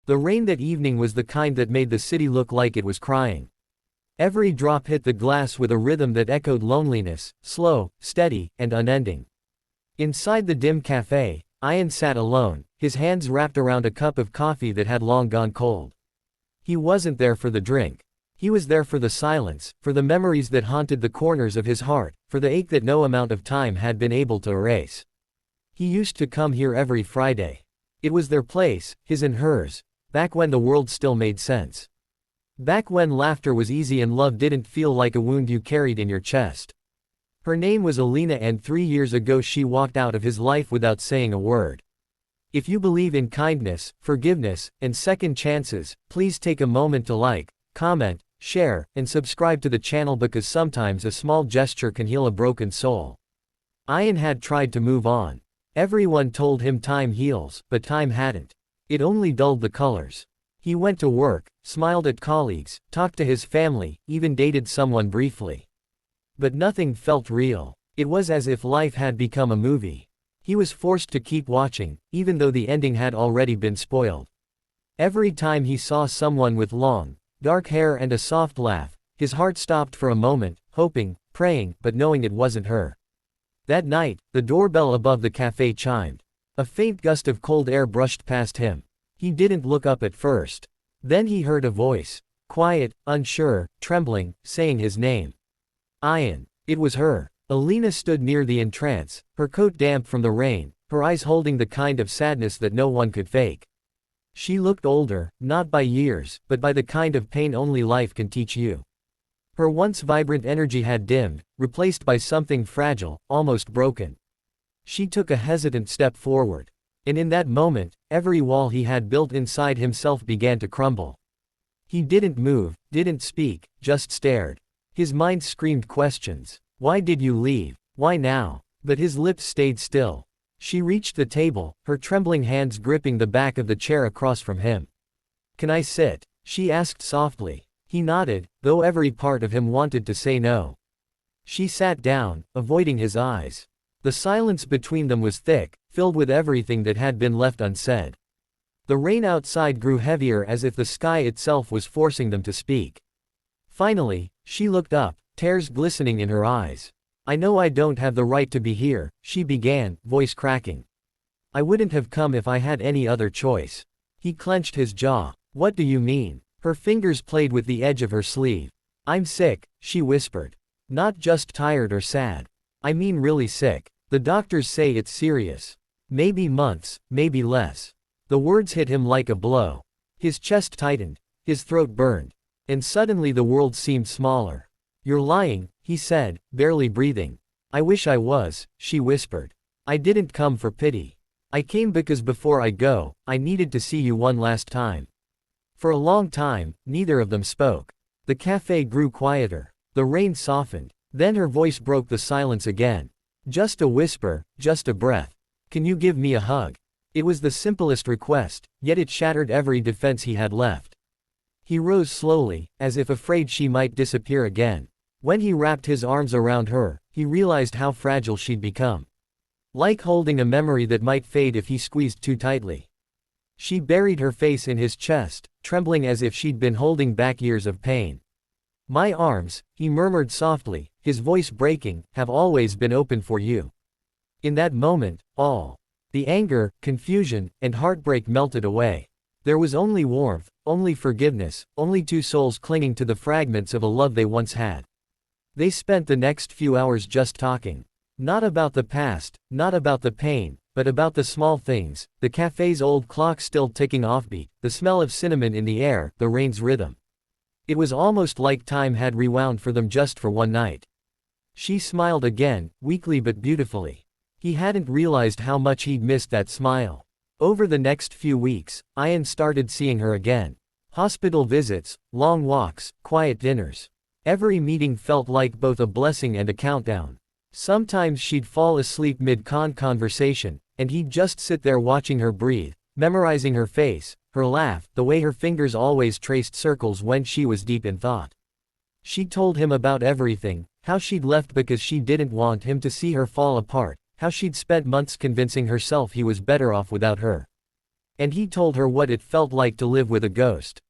The rain that evening was the kind that made the city look like it was crying. Every drop hit the glass with a rhythm that echoed loneliness, slow, steady, and unending. Inside the dim cafe, Ayaan sat alone, his hands wrapped around a cup of coffee that had long gone cold. He wasn't there for the drink. He was there for the silence, for the memories that haunted the corners of his heart, for the ache that no amount of time had been able to erase. He used to come here every Friday. It was their place, his and hers, back when the world still made sense. Back when laughter was easy and love didn't feel like a wound you carried in your chest. Her name was Alina, and 3 years ago she walked out of his life without saying a word. If you believe in kindness, forgiveness, and second chances, please take a moment to like, comment, share, and subscribe to the channel, because sometimes a small gesture can heal a broken soul. Ayaan had tried to move on. Everyone told him time heals, but time hadn't. It only dulled the colors. He went to work, smiled at colleagues, talked to his family, even dated someone briefly. But nothing felt real. It was as if life had become a movie. He was forced to keep watching, even though the ending had already been spoiled. Every time he saw someone with long, dark hair and a soft laugh, his heart stopped for a moment, hoping, praying, but knowing it wasn't her. That night, the doorbell above the cafe chimed. A faint gust of cold air brushed past him. He didn't look up at first. Then he heard a voice, quiet, unsure, trembling, saying his name. Ayaan. It was her. Alina stood near the entrance, her coat damp from the rain, her eyes holding the kind of sadness that no one could fake. She looked older, not by years, but by the kind of pain only life can teach you. Her once vibrant energy had dimmed, replaced by something fragile, almost broken. She took a hesitant step forward. And in that moment, every wall he had built inside himself began to crumble. He didn't move, didn't speak, just stared. His mind screamed questions. Why did you leave? Why now? But his lips stayed still. She reached the table, her trembling hands gripping the back of the chair across from him. Can I sit? She asked softly. He nodded, though every part of him wanted to say no. She sat down, avoiding his eyes. The silence between them was thick, filled with everything that had been left unsaid. The rain outside grew heavier, as if the sky itself was forcing them to speak. Finally, she looked up, tears glistening in her eyes. I know I don't have the right to be here, she began, voice cracking. I wouldn't have come if I had any other choice. He clenched his jaw. What do you mean? Her fingers played with the edge of her sleeve. I'm sick, she whispered. Not just tired or sad. I mean really sick. The doctors say it's serious. Maybe months, maybe less. The words hit him like a blow. His chest tightened, his throat burned. And suddenly the world seemed smaller. You're lying, he said, barely breathing. I wish I was, she whispered. I didn't come for pity. I came because before I go, I needed to see you one last time. For a long time, neither of them spoke. The cafe grew quieter. The rain softened. Then her voice broke the silence again. Just a whisper, just a breath. Can you give me a hug? It was the simplest request, yet it shattered every defense he had left. He rose slowly, as if afraid she might disappear again. When he wrapped his arms around her, he realized how fragile she'd become. Like holding a memory that might fade if he squeezed too tightly. She buried her face in his chest, trembling as if she'd been holding back years of pain. My arms, he murmured softly, his voice breaking, have always been open for you. In that moment, all the anger, confusion, and heartbreak melted away. There was only warmth, only forgiveness, only two souls clinging to the fragments of a love they once had. They spent the next few hours just talking. Not about the past, not about the pain, but about the small things, the cafe's old clock still ticking offbeat, the smell of cinnamon in the air, the rain's rhythm. It was almost like time had rewound for them just for one night. She smiled again, weakly but beautifully. He hadn't realized how much he'd missed that smile. Over the next few weeks, Ayaan started seeing her again. Hospital visits, long walks, quiet dinners. Every meeting felt like both a blessing and a countdown. Sometimes she'd fall asleep mid-conversation, and he'd just sit there watching her breathe, memorizing her face, her laugh, the way her fingers always traced circles when she was deep in thought. She told him about everything, how she'd left because she didn't want him to see her fall apart, how she'd spent months convincing herself he was better off without her. And he told her what it felt like to live with a ghost.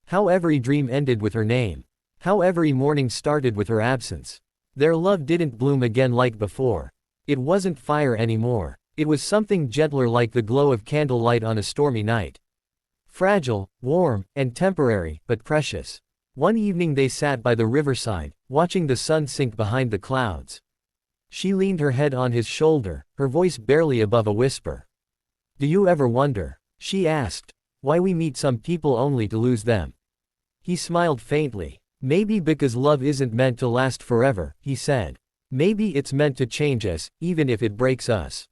How every dream ended with her name. How every morning started with her absence. Their love didn't bloom again like before. It wasn't fire anymore. It was something gentler, like the glow of candlelight on a stormy night. Fragile, warm, and temporary, but precious. One evening they sat by the riverside, watching the sun sink behind the clouds. She leaned her head on his shoulder, her voice barely above a whisper. "Do you ever wonder," she asked, "why we meet some people only to lose them?" He smiled faintly. "Maybe because love isn't meant to last forever," he said. "Maybe it's meant to change us, even if it breaks us."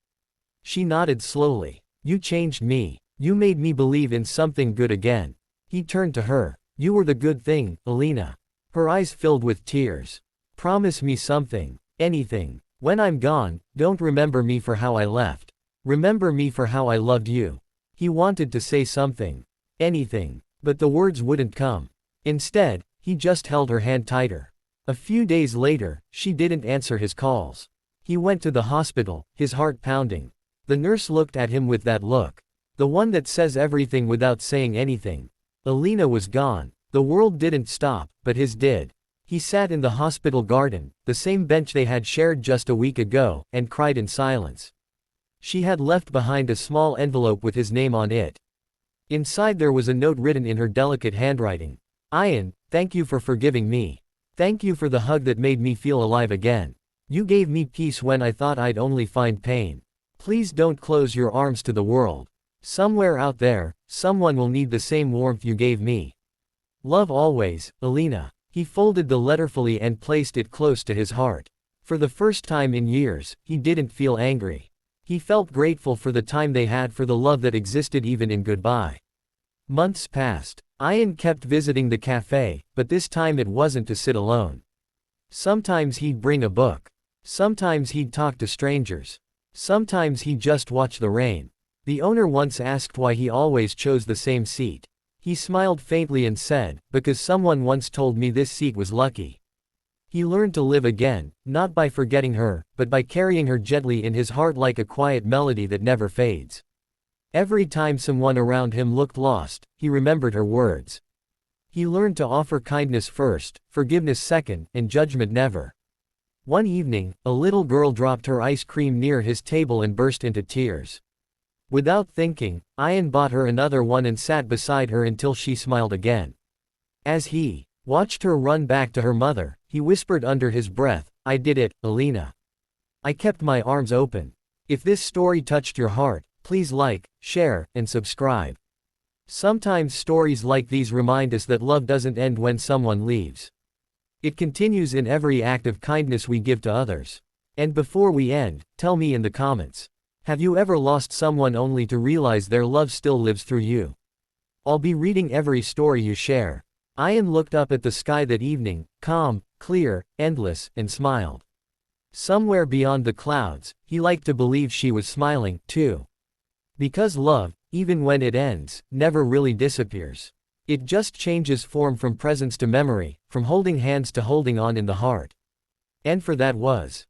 She nodded slowly. "You changed me. You made me believe in something good again." He turned to her. "You were the good thing, Alina." Her eyes filled with tears. "Promise me something. Anything. When I'm gone, don't remember me for how I left. Remember me for how I loved you." He wanted to say something. Anything. But the words wouldn't come. Instead, he just held her hand tighter. A few days later, she didn't answer his calls. He went to the hospital, his heart pounding. The nurse looked at him with that look. The one that says everything without saying anything. Alina was gone. The world didn't stop, but his did. He sat in the hospital garden, the same bench they had shared just a week ago, and cried in silence. She had left behind a small envelope with his name on it. Inside there was a note written in her delicate handwriting. "Ayaan, thank you for forgiving me. Thank you for the hug that made me feel alive again. You gave me peace when I thought I'd only find pain. Please don't close your arms to the world. Somewhere out there, someone will need the same warmth you gave me. Love always, Alina." He folded the letter fully and placed it close to his heart. For the first time in years, he didn't feel angry. He felt grateful for the time they had, for the love that existed even in goodbye. Months passed. Ayaan kept visiting the cafe, but this time it wasn't to sit alone. Sometimes he'd bring a book. Sometimes he'd talk to strangers. Sometimes he'd just watch the rain. The owner once asked why he always chose the same seat. He smiled faintly and said, "Because someone once told me this seat was lucky." He learned to live again, not by forgetting her, but by carrying her gently in his heart like a quiet melody that never fades. Every time someone around him looked lost, he remembered her words. He learned to offer kindness first, forgiveness second, and judgment never. One evening, a little girl dropped her ice cream near his table and burst into tears. Without thinking, Ayaan bought her another one and sat beside her until she smiled again. As he watched her run back to her mother, he whispered under his breath, "I did it, Alina. I kept my arms open." If this story touched your heart, please like, share, and subscribe. Sometimes stories like these remind us that love doesn't end when someone leaves. It continues in every act of kindness we give to others. And before we end, tell me in the comments. Have you ever lost someone only to realize their love still lives through you? I'll be reading every story you share. Ayaan looked up at the sky that evening, calm, clear, endless, and smiled. Somewhere beyond the clouds, he liked to believe she was smiling, too. Because love, even when it ends, never really disappears. It just changes form from presence to memory, from holding hands to holding on in the heart. And for that was